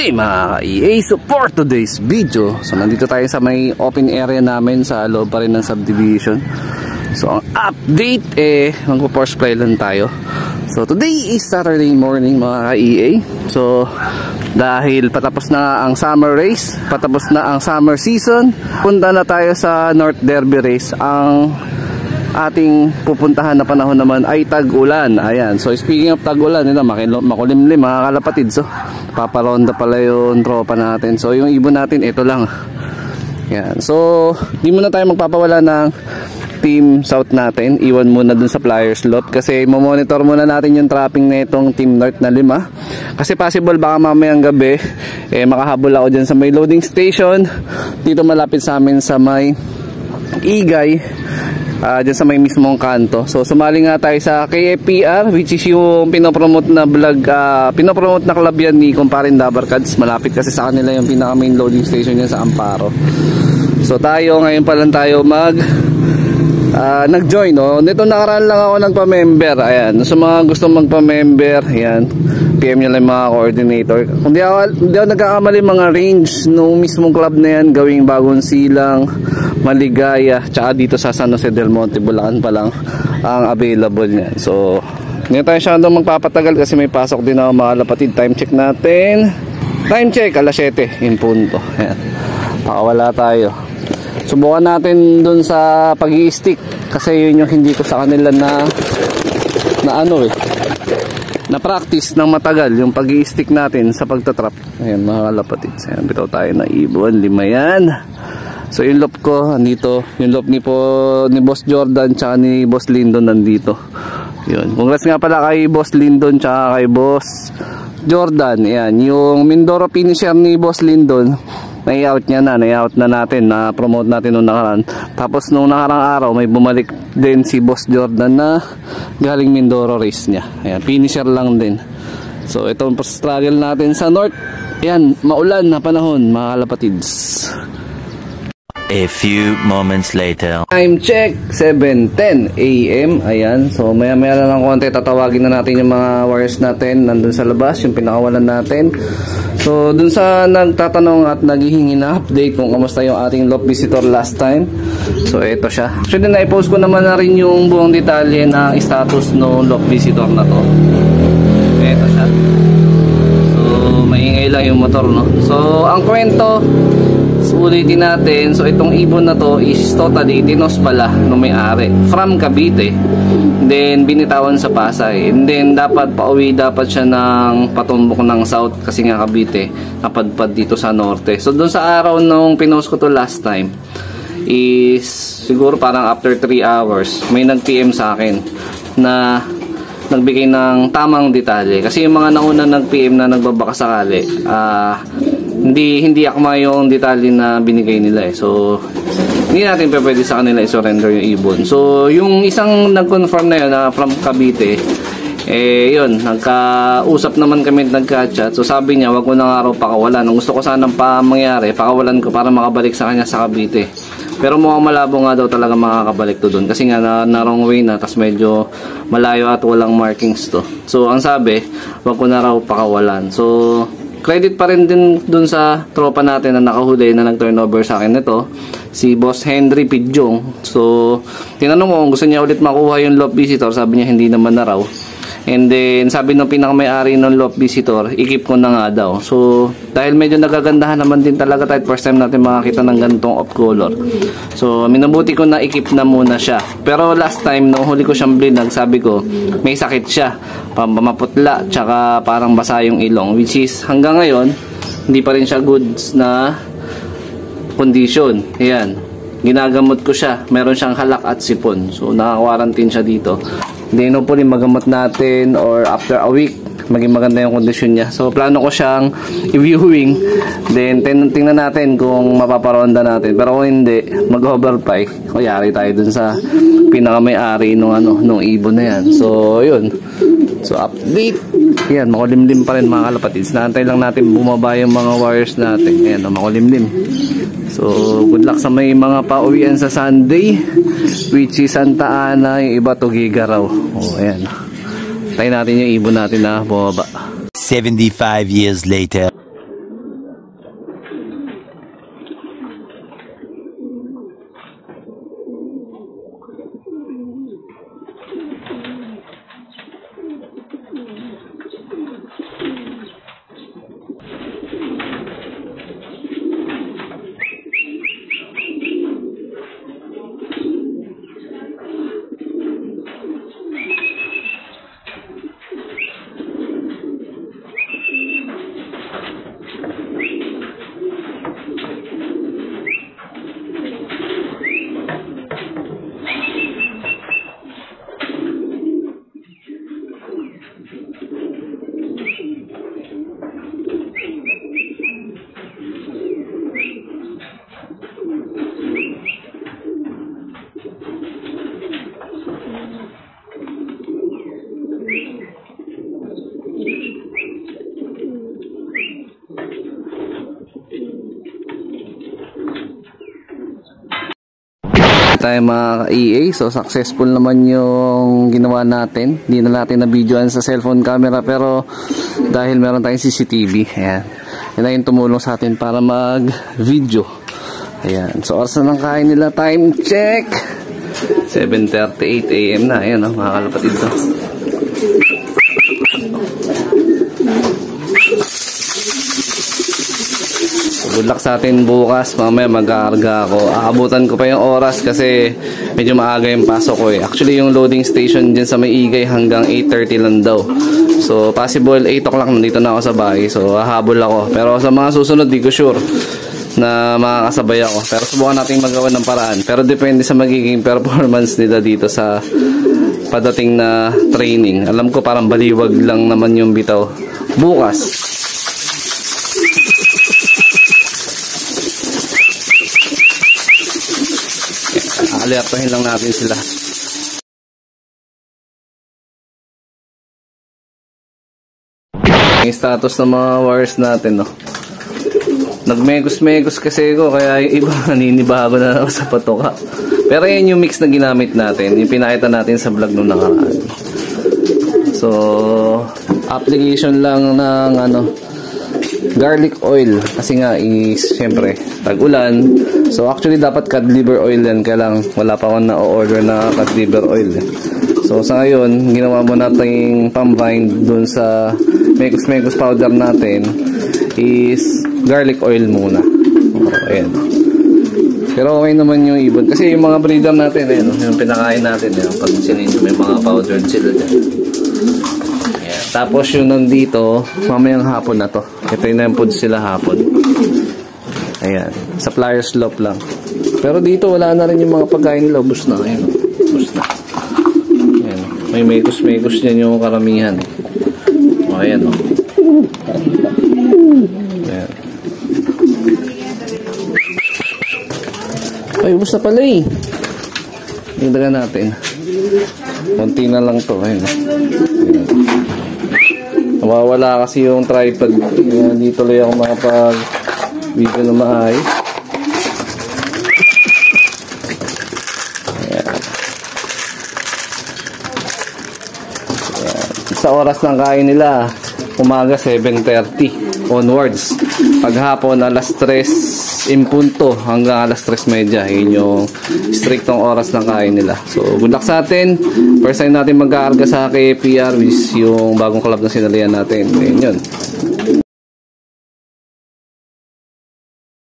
day mga ka-EA. So for today's video, so nandito tayo sa may open area namin sa loob pa rin ng subdivision. So ang update magpo-force play lang tayo. So today is Saturday morning mga ka-EA. So dahil patapos na ang summer race, patapos na ang summer season, punta na tayo sa North Derby race. Ang ating pupuntahan na panahon naman ay tag-ulan. Ayan, so speaking of tag-ulan, makulimlim mga kalapatid. So paparonda pala yung tropa natin. So yung ibon natin, ito lang. Ayan, so di muna tayo magpapawala ng Team South natin. Iwan muna dun sa flyers lot kasi mamonitor muna natin yung trapping na itong Team North na 5. Kasi possible baka mamayang gabi makahabol ako dyan sa may loading station dito malapit sa amin sa may Igay, dyan sa may mismong kanto. So sumali nga tayo sa KFPR, which is yung pinopromote na vlog, pinopromote na club yan ni Kumparin Dabarkads. Malapit kasi sa kanila yung pinaka main loading station yan sa Amparo. So tayo ngayon pa lang tayo nag-join, no? Nito nakaraan lang ako nagpa-member. Ayan, sa mga gustong magpa-member, ayan, PM nyo lang mga coordinator. Kung di ako nagkakamali, mga range no mismong club na yan, gawing Bagong Silang, Maligaya, tsaka dito sa San Jose del Monte, Bulacan pa lang ang available niyan. So hindi tayo siyang magpapatagal kasi may pasok din ako mga kalapatid. Time check natin. Time check, alas 7 in punto. Ayan, pakawala tayo. Subukan natin dun sa pag-i-stick kasi yun yung hindi ko sa kanila na practice ng matagal yung pag-i-stick natin sa pagtatrap. Ayan mga kalapatid. Ayan, bitaw tayo na ibon, 5 yan. So yung loop ko andito, yung loop ni Boss Jordan tsaka ni Boss Lindon nandito. Yun. Congrats nga pala kay Boss Lindon tsaka kay Boss Jordan. Ayan, yung Mindoro finisher ni Boss Lindon, nai-out na natin, na-promote natin nung nakaraan. Tapos nung nakarang araw may bumalik din si Boss Jordan na galing Mindoro race niya. Ayan, finisher lang din. So itong struggle natin sa North. Ayan, maulan na panahon mga kalapatids. A few moments later. Time check, 7:10 AM. Ayan, so maya lang ng konti tatawagin na natin yung mga wires natin nandun sa labas, yung pinakawalan natin. So dun sa nagtatanong at naghihingi na update kung kamusta yung ating loft visitor last time, so ito siya. Actually na-post ko naman na rin yung buong detalye ng status no loft visitor na to. Ito siya. So maingay lang yung motor, no. So ang kwento, ulitin natin. So itong ibon na to is totally tinos pala no may-ari from Cavite, then binitawan sa Pasay, and then dapat pauwi dapat siya ng patumbok ng South kasi nga Cavite napadpad dito sa Norte. So doon sa araw nung pinost ko to last time is siguro parang after 3 hours may nag-PM sa akin na nagbigay ng tamang detalye kasi yung mga nauna nag-PM na nagbabaka sakali hindi akma yung detalye na binigay nila so hindi natin pwede sa kanila i-surrender yung ibon. So yung isang nag-confirm na yun from Cavite, yun, nagkausap naman kami, nagka-chat. So sabi niya wag ko na nga raw pakawalan. Ang gusto ko sanang mangyari, pakawalan ko para makabalik sa kanya sa Cavite, pero mukhang malabo nga daw talaga makakabalik to doon kasi nga na wrong way na, tas medyo malayo at walang markings to. So ang sabi, wag ko na raw pakawalan. So credit pa rin din dun sa tropa natin na nakahuli na nag-turnover sa akin nito, si Boss Henry Pidjong. So tinanong ko kung gusto niya ulit makuha yung loft visitor, sabi niya hindi naman na raw. And then sabi nung pinakamay-ari ng loft visitor, i-keep ko na nga daw. So dahil medyo nagagandahan naman din talaga tayo, first time natin makakita ng ganitong off color, so minabuti ko na i-keep na muna siya. Pero last time nung huli ko siyang blinag, sabi ko may sakit siya, pamaputla tsaka parang basa yung ilong, which is hanggang ngayon hindi pa rin siya goods na condition. Ayan, ginagamot ko siya, meron siyang halak at sipon, so naka-quarantine siya dito. Then hopefully magamot natin or after a week maging maganda yung kondisyon niya. So plano ko siyang i-viewing, then tingnan natin kung mapaparonda natin. Pero kung hindi, mag-overpay, kuyari tayo dun sa pinakamay-ari nung ibon na yan. So yun, so update. Yan, makulimlim pa rin mga kalapatids. Naantay lang natin bumaba yung mga wires natin. Ayan, makulimlim. So good luck sa may mga pauwian sa Sunday, which is Santa Ana, yung iba Tugigaraw. Ayan, tayo natin yung ibon natin na bumaba. 75 years later. tayo mga EA. So successful naman yung ginawa natin. Hindi na natin na-videoan sa cellphone camera, pero dahil meron tayong CCTV, ayan, yun na yung tumulong sa atin para mag-video. Ayan, so oras na ng kain nila. Time check 7:38 AM na. Ayan, mga kalapatid to. Good luck sa atin bukas. Mamaya mag-aarga ako. Aabutan ko pa yung oras kasi medyo maaga yung pasok ko eh. Actually yung loading station dyan sa may Igay hanggang 8:30 lang daw. So possible 8 o'clock nandito na ako sa bahay. So hahabol ako. Pero sa mga susunod di ko sure na makakasabay ako. Pero subukan natin magawa ng paraan. Pero depende sa magiging performance nila dito sa padating na training. Alam ko parang baliwag lang naman yung bitaw bukas. Alertahin lang natin sila. Yung status ng mga wires natin, no? Nagmegos-megos kasi ko, kaya yung iba naninibago na ako sa patoka. Pero yan yung mix na ginamit natin, yung pinakita natin sa vlog nung nakaraan. So application lang ng garlic oil kasi nga syempre tag-ulan. So actually dapat cod liver oil yan, kaya lang wala pa akong na-order na cod liver oil. So sa ngayon ginawa mo natin pang-bind dun sa mekos powder natin is garlic oil muna. Ayan. Pero okay naman yung ibon kasi yung mga breeder natin yung pinakain natin pag sinino may mga powdered sila dyan. Tapos yung nandito, mamayang hapon na to. Ito yung food sila hapon. Ayan. Supplier slope lang. Pero dito wala na rin yung mga pagkain nila. Ubus na. Ayan. Ubus na. Ayan. May mekos-mekos dyan yung karamihan. O, ayan o. Ayan. Ay, ubus na pala eh. Higdagan natin. Konti na lang to. Ayan. Ayan. Nawawala kasi yung tripod. Hindi tuloy ako makapag-video na maayos. Ayan. Ayan. Sa oras ng kain nila, umaga 7:30 onwards. Paghapon alas 3 in punto hanggang alas 3:30. Yun yung striktong oras ng kain nila. So good luck sa atin. First time natin mag-aarga sa KPR, which yung bagong club na sinalihan natin. Ayun yun.